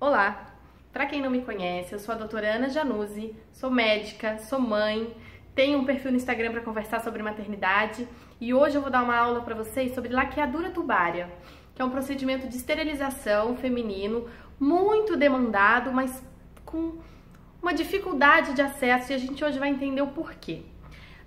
Olá! Para quem não me conhece, eu sou a doutora Ana Januzzi, sou médica, sou mãe, tenho um perfil no Instagram para conversar sobre maternidade e hoje eu vou dar uma aula para vocês sobre laqueadura tubária, que é um procedimento de esterilização feminino muito demandado, mas com uma dificuldade de acesso e a gente hoje vai entender o porquê.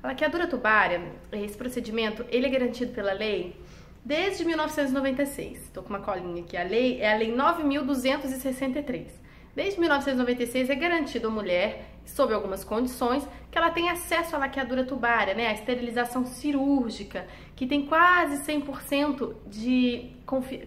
A laqueadura tubária, esse procedimento, ele é garantido pela lei desde 1996. Estou com uma colinha aqui, a lei é a Lei 9.263. Desde 1996 é garantido à mulher, sob algumas condições, que ela tenha acesso à laqueadura tubária, né, a esterilização cirúrgica, que tem quase 100% de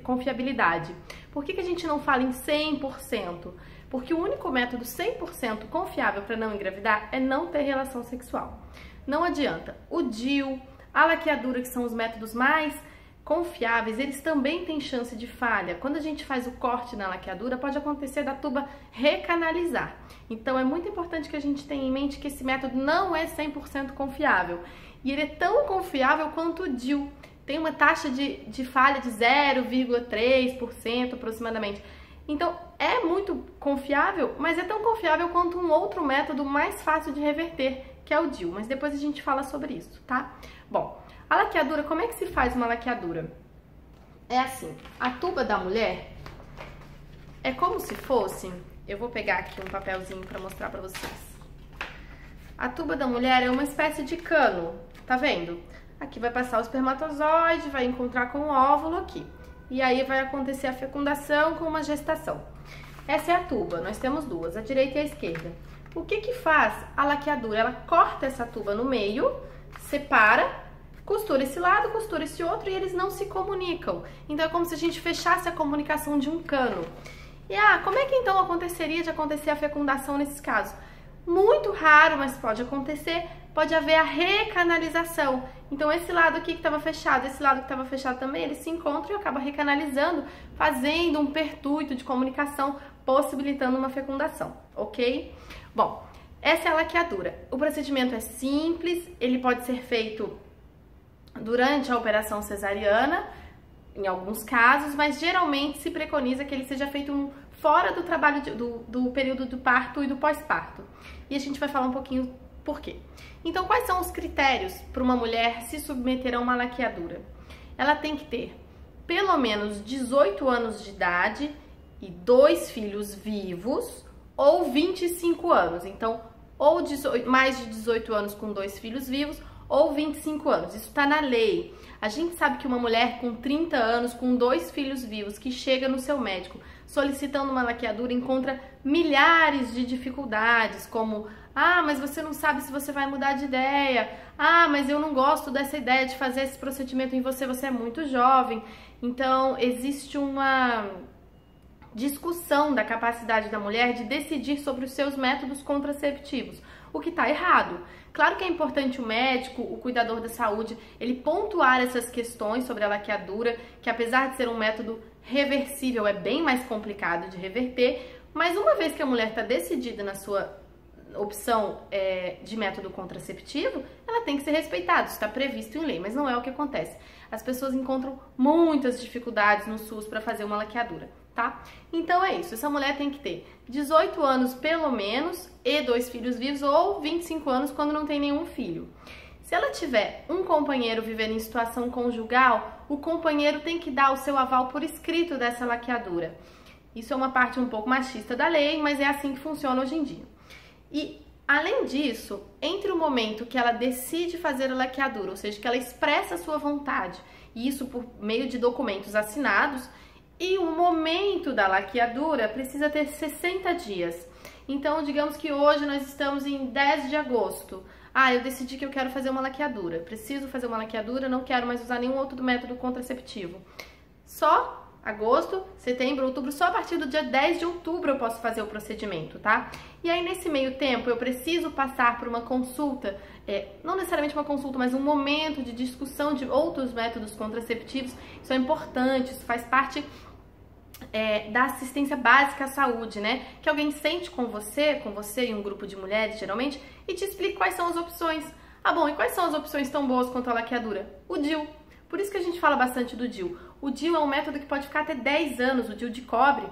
confiabilidade. Por que a gente não fala em 100%? Porque o único método 100% confiável para não engravidar é não ter relação sexual. Não adianta. O DIU, a laqueadura, que são os métodos mais confiáveis, eles também têm chance de falha. Quando a gente faz o corte na laqueadura, pode acontecer da tuba recanalizar. Então é muito importante que a gente tenha em mente que esse método não é 100% confiável. E ele é tão confiável quanto o DIU. Tem uma taxa de falha de 0,3% aproximadamente. Então é muito confiável, mas é tão confiável quanto um outro método mais fácil de reverter, que é o DIU. Mas depois a gente fala sobre isso, tá? Bom, a laqueadura, como é que se faz uma laqueadura? É assim, a tuba da mulher é como se fosse... Eu vou pegar aqui um papelzinho para mostrar para vocês. A tuba da mulher é uma espécie de cano, tá vendo? Aqui vai passar o espermatozoide, vai encontrar com o óvulo aqui. E aí vai acontecer a fecundação com uma gestação. Essa é a tuba, nós temos duas, a direita e a esquerda. O que que faz a laqueadura? Ela corta essa tuba no meio, separa, costura esse lado, costura esse outro e eles não se comunicam. Então é como se a gente fechasse a comunicação de um cano. E como é que então aconteceria de acontecer a fecundação nesses casos? Muito raro, mas pode acontecer, pode haver a recanalização. Então esse lado aqui que estava fechado, esse lado que estava fechado também, eles se encontram e acabam recanalizando, fazendo um pertuito de comunicação, possibilitando uma fecundação, ok? Bom, essa é a laqueadura. O procedimento é simples, ele pode ser feito durante a operação cesariana, em alguns casos, mas geralmente se preconiza que ele seja feito fora do trabalho do período do parto e do pós-parto. E a gente vai falar um pouquinho por quê. Então, quais são os critérios para uma mulher se submeter a uma laqueadura? Ela tem que ter pelo menos 18 anos de idade e 2 filhos vivos ou 25 anos. Então, ou mais de 18 anos com 2 filhos vivos ou 25 anos. Isso está na lei. A gente sabe que uma mulher com 30 anos, com 2 filhos vivos, que chega no seu médico solicitando uma laqueadura, encontra milhares de dificuldades, como: mas você não sabe se você vai mudar de ideia. Mas eu não gosto dessa ideia de fazer esse procedimento em você, você é muito jovem. Então, existe uma discussão da capacidade da mulher de decidir sobre os seus métodos contraceptivos, o que está errado. Claro que é importante o médico, o cuidador da saúde, ele pontuar essas questões sobre a laqueadura, que apesar de ser um método reversível, é bem mais complicado de reverter, mas uma vez que a mulher está decidida na sua opção de método contraceptivo, ela tem que ser respeitada, isso está previsto em lei, mas não é o que acontece. As pessoas encontram muitas dificuldades no SUS para fazer uma laqueadura, tá? Então é isso, essa mulher tem que ter 18 anos pelo menos e 2 filhos vivos ou 25 anos quando não tem nenhum filho. Se ela tiver um companheiro vivendo em situação conjugal, o companheiro tem que dar o seu aval por escrito dessa laqueadura. Isso é uma parte um pouco machista da lei, mas é assim que funciona hoje em dia. E, além disso, entre o momento que ela decide fazer a laqueadura, ou seja, que ela expressa a sua vontade, e isso por meio de documentos assinados, e o momento da laqueadura precisa ter 60 dias. Então, digamos que hoje nós estamos em 10 de agosto. Eu decidi que eu quero fazer uma laqueadura. Preciso fazer uma laqueadura, não quero mais usar nenhum outro método contraceptivo. Só agosto, setembro, outubro, só a partir do dia 10 de outubro eu posso fazer o procedimento, tá? E aí, nesse meio tempo, eu preciso passar por uma consulta, não necessariamente uma consulta, mas um momento de discussão de outros métodos contraceptivos. Isso é importante, isso faz parte da assistência básica à saúde, né? Que alguém sente com você e um grupo de mulheres, geralmente, e te explique quais são as opções. Bom, e quais são as opções tão boas quanto a laqueadura? O DIU. Por isso que a gente fala bastante do DIU. O DIU é um método que pode ficar até 10 anos, o DIU de cobre,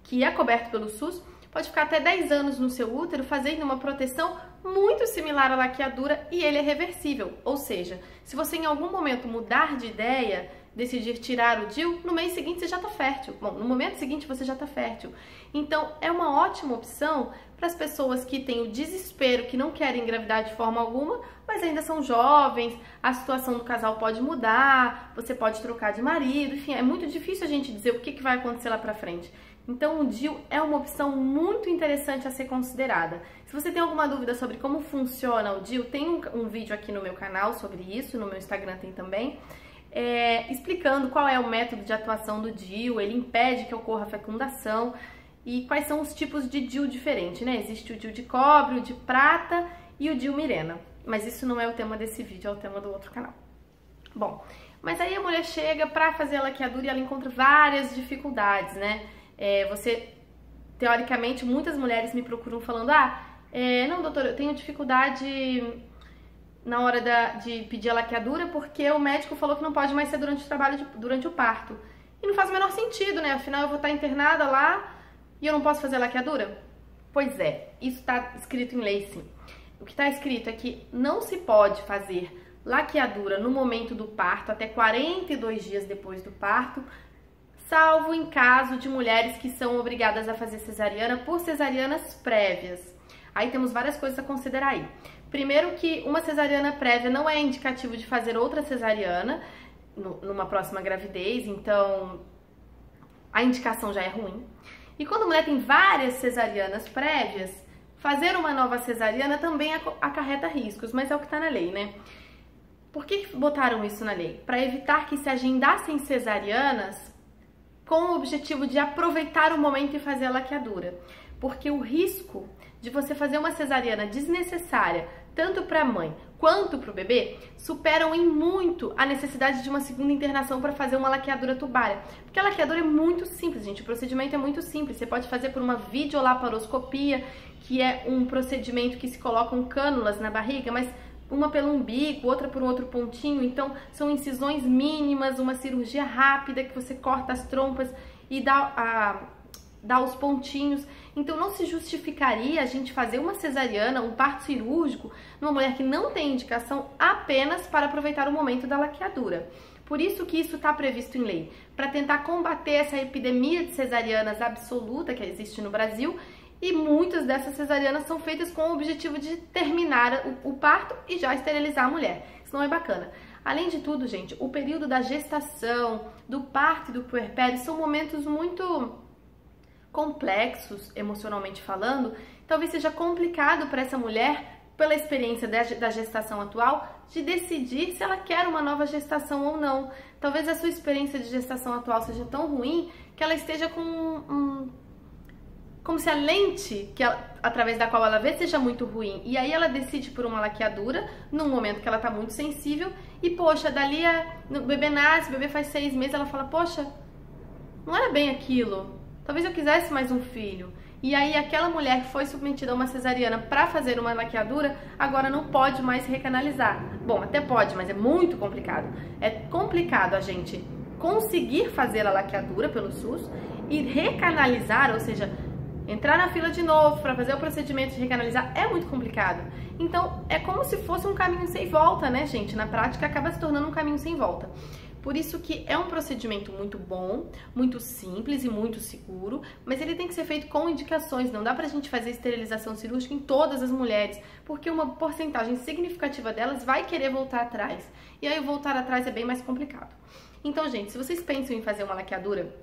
que é coberto pelo SUS, pode ficar até 10 anos no seu útero fazendo uma proteção muito similar à laqueadura e ele é reversível. Ou seja, se você em algum momento mudar de ideia, decidir tirar o DIU, no mês seguinte você já está fértil. Bom, no momento seguinte você já está fértil. Então, é uma ótima opção para as pessoas que têm o desespero, que não querem engravidar de forma alguma, mas ainda são jovens, a situação do casal pode mudar, você pode trocar de marido, enfim, é muito difícil a gente dizer o que vai acontecer lá para frente. Então, o DIU é uma opção muito interessante a ser considerada. Se você tem alguma dúvida sobre como funciona o DIU, tem um vídeo aqui no meu canal sobre isso, no meu Instagram tem também, explicando qual é o método de atuação do DIU, ele impede que ocorra fecundação e quais são os tipos de DIU diferentes, né? Existe o DIU de cobre, o de prata e o DIU Mirena, mas isso não é o tema desse vídeo, é o tema do outro canal. Bom, mas aí a mulher chega para fazer a laqueadura e ela encontra várias dificuldades, né? Teoricamente, muitas mulheres me procuram falando, não, doutor, eu tenho dificuldade na hora de pedir a laqueadura porque o médico falou que não pode mais ser durante o trabalho, durante o parto. E não faz o menor sentido, né? Afinal, eu vou estar internada lá e eu não posso fazer a laqueadura? Pois é, isso está escrito em lei, sim. O que está escrito é que não se pode fazer laqueadura no momento do parto, até 42 dias depois do parto, salvo em caso de mulheres que são obrigadas a fazer cesariana por cesarianas prévias. Aí temos várias coisas a considerar aí. Primeiro que uma cesariana prévia não é indicativo de fazer outra cesariana numa próxima gravidez, então a indicação já é ruim. E quando a mulher tem várias cesarianas prévias, fazer uma nova cesariana também acarreta riscos, mas é o que está na lei, né? Por que botaram isso na lei? Para evitar que se agendassem cesarianas com o objetivo de aproveitar o momento e fazer a laqueadura. Porque o risco de você fazer uma cesariana desnecessária, tanto para a mãe quanto para o bebê, superam em muito a necessidade de uma segunda internação para fazer uma laqueadura tubária. Porque a laqueadura é muito simples, gente, o procedimento é muito simples. Você pode fazer por uma videolaparoscopia, que é um procedimento que se colocam cânulas na barriga, mas uma pelo umbigo, outra por um outro pontinho, então são incisões mínimas, uma cirurgia rápida que você corta as trompas e dá os pontinhos. Então não se justificaria a gente fazer uma cesariana, um parto cirúrgico, numa mulher que não tem indicação apenas para aproveitar o momento da laqueadura. Por isso que isso está previsto em lei, para tentar combater essa epidemia de cesarianas absoluta que existe no Brasil. E muitas dessas cesarianas são feitas com o objetivo de terminar o parto e já esterilizar a mulher. Isso não é bacana. Além de tudo, gente, o período da gestação, do parto e do puerpério são momentos muito complexos, emocionalmente falando. Talvez seja complicado para essa mulher, pela experiência da gestação atual, de decidir se ela quer uma nova gestação ou não. Talvez a sua experiência de gestação atual seja tão ruim que ela esteja com como se a lente através da qual ela vê seja muito ruim. E aí ela decide por uma laqueadura, num momento que ela tá muito sensível, e poxa, dali o bebê nasce, o bebê faz 6 meses, ela fala, poxa, não era bem aquilo, talvez eu quisesse mais um filho. E aí aquela mulher que foi submetida a uma cesariana para fazer uma laqueadura, agora não pode mais recanalizar. Bom, até pode, mas é muito complicado. É complicado a gente conseguir fazer a laqueadura pelo SUS e recanalizar, ou seja, entrar na fila de novo para fazer o procedimento de recanalizar é muito complicado. Então, é como se fosse um caminho sem volta, né, gente? Na prática, acaba se tornando um caminho sem volta. Por isso que é um procedimento muito bom, muito simples e muito seguro, mas ele tem que ser feito com indicações. Não dá pra gente fazer esterilização cirúrgica em todas as mulheres, porque uma porcentagem significativa delas vai querer voltar atrás. E aí, voltar atrás é bem mais complicado. Então, gente, se vocês pensam em fazer uma laqueadura,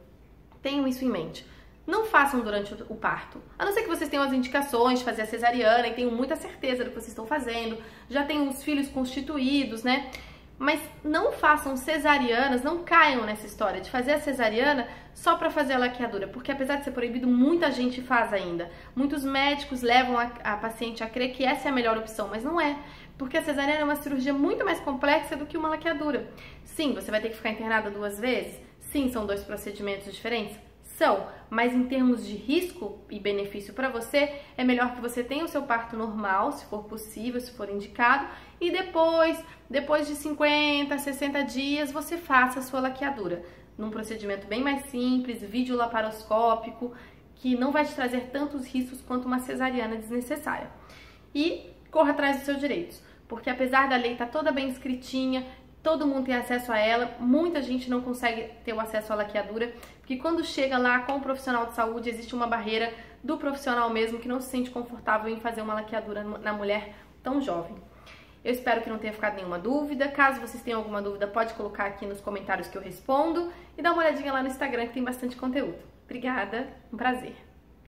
tenham isso em mente. Não façam durante o parto, a não ser que vocês tenham as indicações de fazer a cesariana e tenham muita certeza do que vocês estão fazendo, já tenham os filhos constituídos, né? Mas não façam cesarianas, não caiam nessa história de fazer a cesariana só para fazer a laqueadura, porque apesar de ser proibido, muita gente faz ainda. Muitos médicos levam a paciente a crer que essa é a melhor opção, mas não é, porque a cesariana é uma cirurgia muito mais complexa do que uma laqueadura. Sim, você vai ter que ficar internada 2 vezes, sim, são 2 procedimentos diferentes. São, mas em termos de risco e benefício para você, é melhor que você tenha o seu parto normal, se for possível, se for indicado, e depois de 50, 60 dias, você faça a sua laqueadura, num procedimento bem mais simples, videolaparoscópico, que não vai te trazer tantos riscos quanto uma cesariana desnecessária. E corra atrás dos seus direitos, porque apesar da lei estar toda bem escritinha, todo mundo tem acesso a ela, muita gente não consegue ter o acesso à laqueadura, porque quando chega lá com o profissional de saúde, existe uma barreira do profissional mesmo que não se sente confortável em fazer uma laqueadura na mulher tão jovem. Eu espero que não tenha ficado nenhuma dúvida. Caso vocês tenham alguma dúvida, pode colocar aqui nos comentários que eu respondo. E dá uma olhadinha lá no Instagram que tem bastante conteúdo. Obrigada, um prazer!